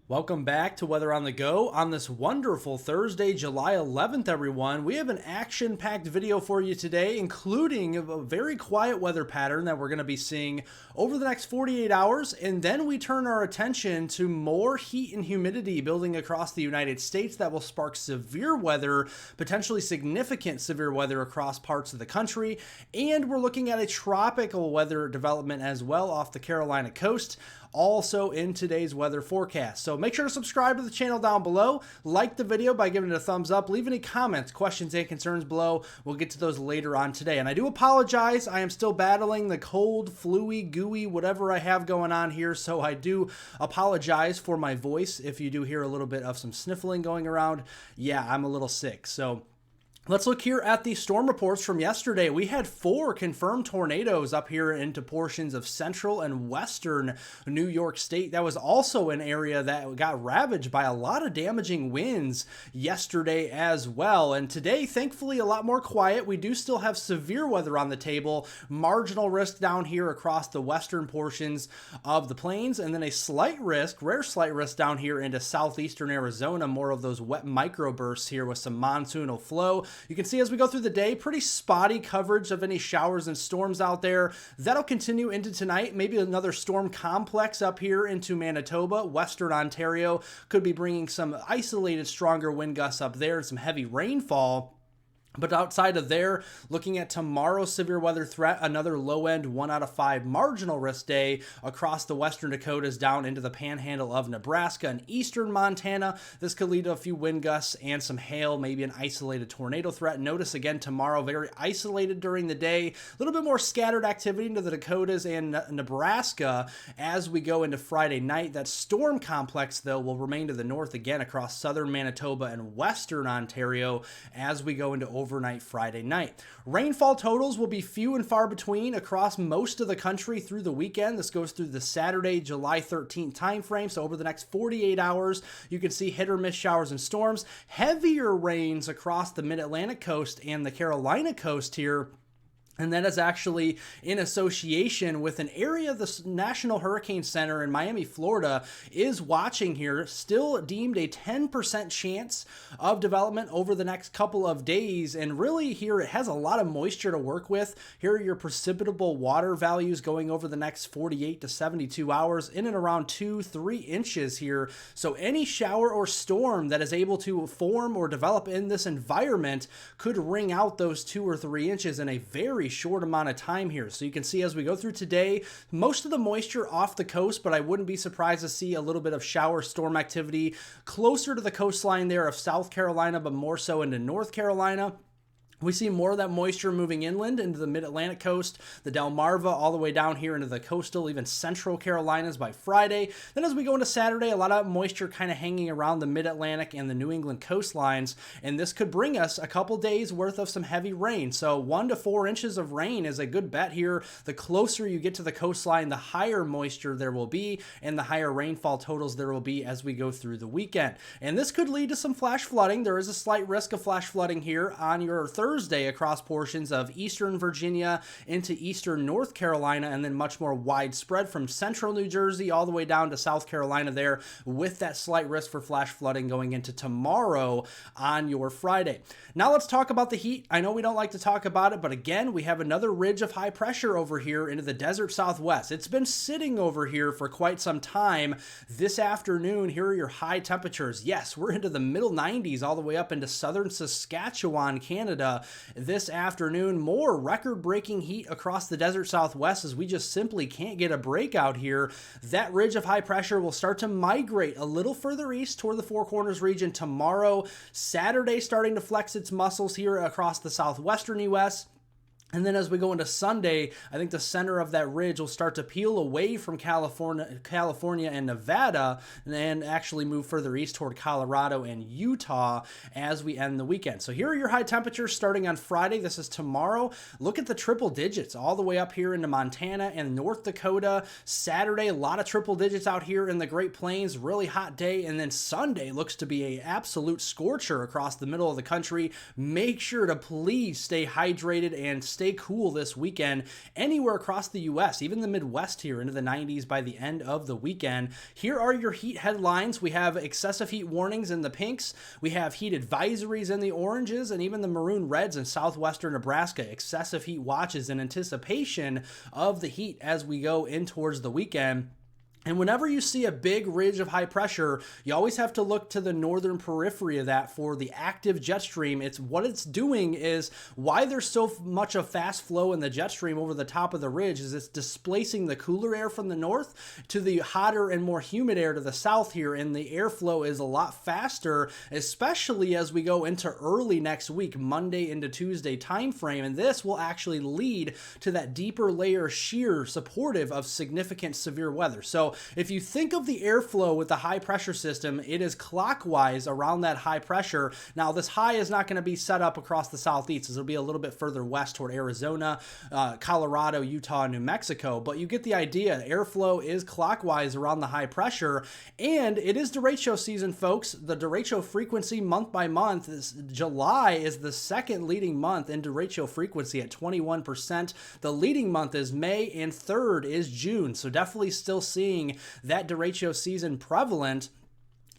Welcome back to Weather on the Go on this wonderful Thursday, July 11th, everyone. We have an action-packed video for you today, including a very quiet weather pattern that we're going to be seeing over the next 48 hours, and then we turn our attention to more heat and humidity building across the United States that will spark severe weather, potentially significant severe weather across parts of the country, and we're looking at a tropical weather development as well off the Carolina coast, also in today's weather forecast. So make sure to subscribe to the channel down below, like the video by giving it a thumbs up, leave any comments, questions, and concerns below. We'll get to those later on today. And I do apologize, I am still battling the cold, flu-y, gooey, whatever I have going on here, so I do apologize for my voice if you do hear a little bit of some sniffling going around. Yeah, I'm a little sick, so let's look here at the storm reports from yesterday. We had 4 confirmed tornadoes up here into portions of central and western New York State. That was also an area that got ravaged by a lot of damaging winds yesterday as well. And today, thankfully, a lot more quiet. We do still have severe weather on the table, marginal risk down here across the western portions of the plains, and then a slight risk, rare slight risk down here into southeastern Arizona, more of those wet microbursts here with some monsoonal flow. You can see as we go through the day, pretty spotty coverage of any showers and storms out there. That'll continue into tonight. Maybe another storm complex up here into Manitoba. Western Ontario could be bringing some isolated stronger wind gusts up there and some heavy rainfall. But outside of there, looking at tomorrow's severe weather threat, another low-end 1 out of 5 marginal risk day across the western Dakotas down into the panhandle of Nebraska and eastern Montana. This could lead to a few wind gusts and some hail, maybe an isolated tornado threat. Notice again tomorrow, very isolated during the day, a little bit more scattered activity into the Dakotas and Nebraska as we go into Friday night. That storm complex, though, will remain to the north again across southern Manitoba and western Ontario as we go into overnight Friday night. Rainfall totals will be few and far between across most of the country through the weekend. This goes through the Saturday, July 13th timeframe. So over the next 48 hours, you can see hit or miss showers and storms. Heavier rains across the mid-Atlantic coast and the Carolina coast here. And that is actually in association with an area the National Hurricane Center in Miami, Florida is watching here, still deemed a 10% chance of development over the next couple of days. And really here it has a lot of moisture to work with. Here are your precipitable water values going over the next 48 to 72 hours in and around 2-3 inches here. So any shower or storm that is able to form or develop in this environment could wring out those 2 or 3 inches in a very short amount of time here. So you can see as we go through today, most of the moisture off the coast, but I wouldn't be surprised to see a little bit of shower storm activity closer to the coastline there of South Carolina, but more so into North Carolina. We see more of that moisture moving inland into the mid-Atlantic coast, the Delmarva, all the way down here into the coastal, even central Carolinas by Friday. Then as we go into Saturday, a lot of moisture kind of hanging around the mid-Atlantic and the New England coastlines, and this could bring us a couple days worth of some heavy rain. So 1 to 4 inches of rain is a good bet here. The closer you get to the coastline, the higher moisture there will be, and the higher rainfall totals there will be as we go through the weekend. And this could lead to some flash flooding. There is a slight risk of flash flooding here on your Thursday across portions of eastern Virginia into eastern North Carolina, and then much more widespread from central New Jersey all the way down to South Carolina there, with that slight risk for flash flooding going into tomorrow on your Friday. Now let's talk about the heat. I know we don't like to talk about it, but again, we have another ridge of high pressure over here into the desert Southwest. It's been sitting over here for quite some time. This afternoon, here are your high temperatures. Yes, we're into the middle 90s all the way up into southern Saskatchewan, Canada. This afternoon, more record-breaking heat across the desert Southwest as we just simply can't get a break out here. That ridge of high pressure will start to migrate a little further east toward the Four Corners region tomorrow. Saturday starting to flex its muscles here across the southwestern U.S. And then as we go into Sunday, I think the center of that ridge will start to peel away from California and Nevada and actually move further east toward Colorado and Utah as we end the weekend. So here are your high temperatures starting on Friday. This is tomorrow. Look at the triple digits all the way up here into Montana and North Dakota. Saturday, a lot of triple digits out here in the Great Plains. Really hot day. And then Sunday looks to be an absolute scorcher across the middle of the country. Make sure to please stay hydrated and stay cool this weekend anywhere across the U.S., even the Midwest here into the 90s by the end of the weekend. Here are your heat headlines. We have excessive heat warnings in the pinks. We have heat advisories in the oranges, and even the maroon reds in southwestern Nebraska. Excessive heat watches in anticipation of the heat as we go in towards the weekend. And whenever you see a big ridge of high pressure, you always have to look to the northern periphery of that for the active jet stream. What it's doing is why there's so much of fast flow in the jet stream over the top of the ridge is it's displacing the cooler air from the north to the hotter and more humid air to the south here. And the airflow is a lot faster, especially as we go into early next week, Monday into Tuesday timeframe. And this will actually lead to that deeper layer shear supportive of significant severe weather. So if you think of the airflow with the high pressure system, it is clockwise around that high pressure. Now, this high is not going to be set up across the southeast. It'll be a little bit further west toward Arizona, Colorado, Utah, New Mexico. But you get the idea. Airflow is clockwise around the high pressure. And it is derecho season, folks. The derecho frequency month by month July is the second leading month in derecho frequency at 21%. The leading month is May, and third is June. So definitely still seeing that derecho season prevalent.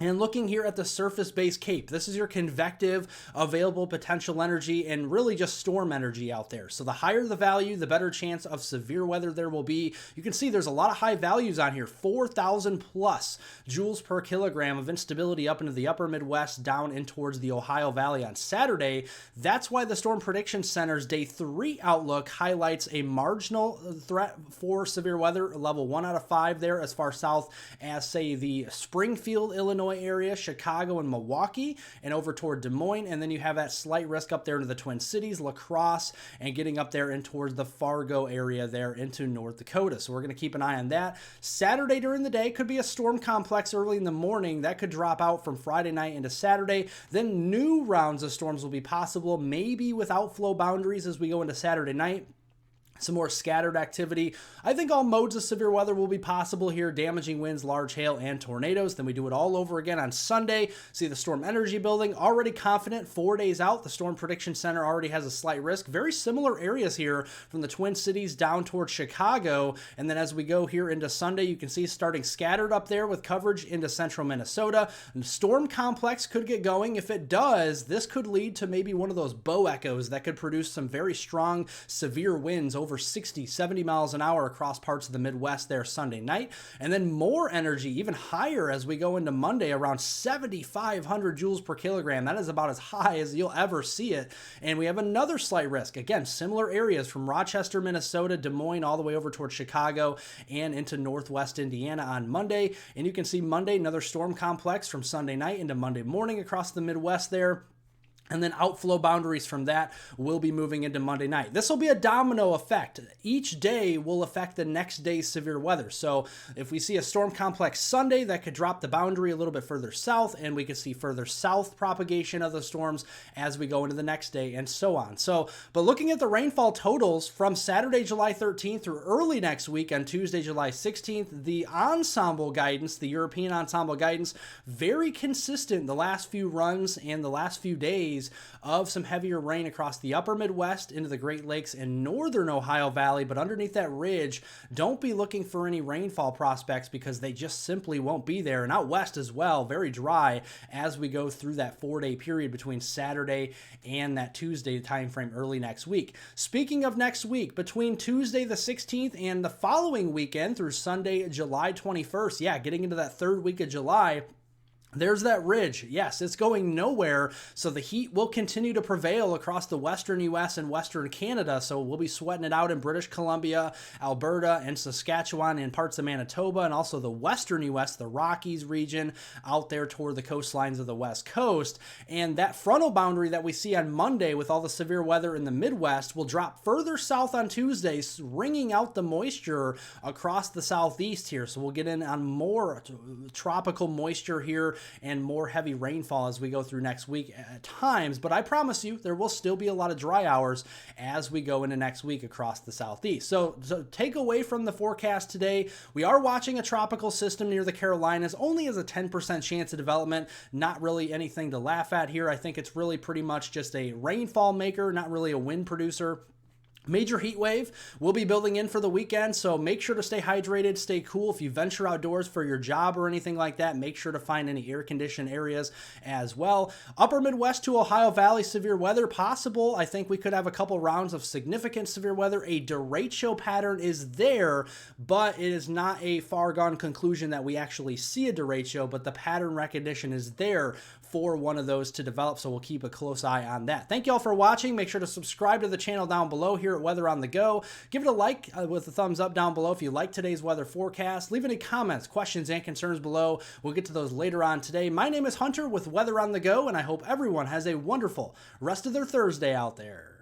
And looking here at the surface-based CAPE, this is your convective available potential energy and really just storm energy out there. So the higher the value, the better chance of severe weather there will be. You can see there's a lot of high values on here, 4,000 plus joules per kilogram of instability up into the upper Midwest, down in towards the Ohio Valley on Saturday. That's why the Storm Prediction Center's Day 3 outlook highlights a marginal threat for severe weather, level 1 out of 5 there, as far south as, say, the Springfield, Illinois area, Chicago, and Milwaukee, and over toward Des Moines. And then you have that slight risk up there into the Twin Cities, La Crosse, and getting up there and towards the Fargo area there into North Dakota. So we're going to keep an eye on that. Saturday during the day could be a storm complex early in the morning. That could drop out from Friday night into Saturday. Then new rounds of storms will be possible, maybe with outflow boundaries as we go into Saturday night. Some more scattered activity. I think all modes of severe weather will be possible here. Damaging winds, large hail, and tornadoes. Then we do it all over again on Sunday. See the storm energy building. Already confident 4 days out. The Storm Prediction Center already has a slight risk. Very similar areas here from the Twin Cities down towards Chicago. And then as we go here into Sunday, you can see starting scattered up there with coverage into central Minnesota. And the storm complex could get going. If it does, this could lead to maybe one of those bow echoes that could produce some very strong severe winds over 60, 70 miles an hour across parts of the Midwest there Sunday night. And then more energy, even higher as we go into Monday, around 7,500 joules per kilogram. That is about as high as you'll ever see it. And we have another slight risk. Again, similar areas from Rochester, Minnesota, Des Moines, all the way over towards Chicago and into northwest Indiana on Monday. And you can see Monday, another storm complex from Sunday night into Monday morning across the Midwest there. And then outflow boundaries from that will be moving into Monday night. This will be a domino effect. Each day will affect the next day's severe weather. So if we see a storm complex Sunday, that could drop the boundary a little bit further south, and we could see further south propagation of the storms as we go into the next day, and so on. But looking at the rainfall totals from Saturday, July 13th through early next week on Tuesday, July 16th, the ensemble guidance, the European ensemble guidance, very consistent the last few runs and the last few days of some heavier rain across the upper Midwest into the Great Lakes and northern Ohio Valley. But underneath that ridge, don't be looking for any rainfall prospects because they just simply won't be there. And out west as well, very dry as we go through that 4-day period between Saturday and that Tuesday timeframe early next week. Speaking of next week, between Tuesday the 16th and the following weekend through Sunday, July 21st, getting into that third week of July, there's that ridge. Yes, it's going nowhere, so the heat will continue to prevail across the western U.S. and western Canada, so we'll be sweating it out in British Columbia, Alberta, and Saskatchewan, and parts of Manitoba, and also the western U.S., the Rockies region, out there toward the coastlines of the West Coast. And that frontal boundary that we see on Monday with all the severe weather in the Midwest will drop further south on Tuesday, wringing out the moisture across the southeast here, so we'll get in on more tropical moisture here and more heavy rainfall as we go through next week at times. But I promise you, there will still be a lot of dry hours as we go into next week across the southeast. So take away from the forecast today, we are watching a tropical system near the Carolinas, only as a 10% chance of development. Not really anything to laugh at here. I think it's really pretty much just a rainfall maker, not really a wind producer. Major heat wave will be building in for the weekend, so make sure to stay hydrated, stay cool. If you venture outdoors for your job or anything like that, make sure to find any air-conditioned areas as well. Upper Midwest to Ohio Valley severe weather possible. I think we could have a couple rounds of significant severe weather. A derecho pattern is there, but it is not a far gone conclusion that we actually see a derecho, but the pattern recognition is there for one of those to develop, so we'll keep a close eye on that. Thank you all for watching. Make sure to subscribe to the channel down below here at Weather on the Go. Give it a like with a thumbs up down below if you like today's weather forecast. Leave any comments, questions, and concerns below. We'll get to those later on today. My name is Hunter with Weather on the Go, and I hope everyone has a wonderful rest of their Thursday out there.